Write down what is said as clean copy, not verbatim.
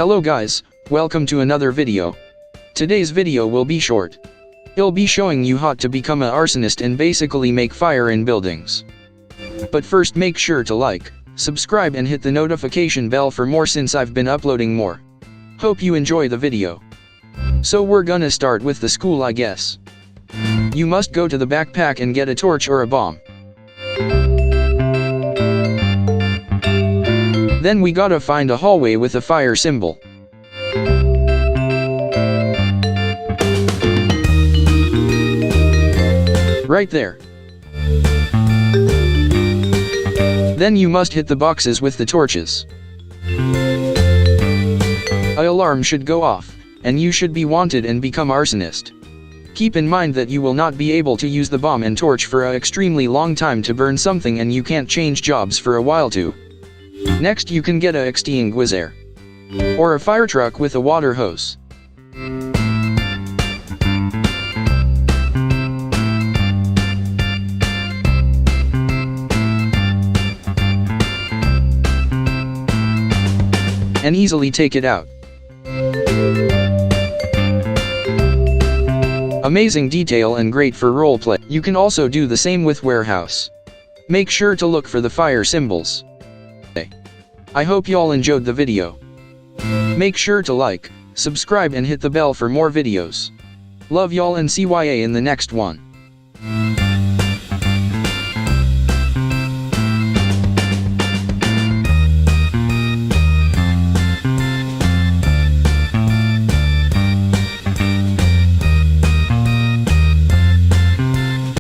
Hello guys, welcome to another video. Today's video will be short. It'll be showing you how to become an arsonist and basically make fire in buildings. But first make sure to like, subscribe and hit the notification bell for more since I've been uploading more. Hope you enjoy the video. So we're gonna start with the school I guess. You must go to the backpack and get a torch or a bomb. Then we gotta find a hallway with a fire symbol. Right there. Then you must hit the boxes with the torches. An alarm should go off, and you should be wanted and become arsonist. Keep in mind that you will not be able to use the bomb and torch for an extremely long time to burn something, and you can't change jobs for a while too. Next you can get a extinguisher or a fire truck with a water hose. And easily take it out. Amazing detail and great for roleplay. You can also do the same with warehouse. Make sure to look for the fire symbols. I hope y'all enjoyed the video. Make sure to like, subscribe and hit the bell for more videos. Love y'all and see ya in the next one.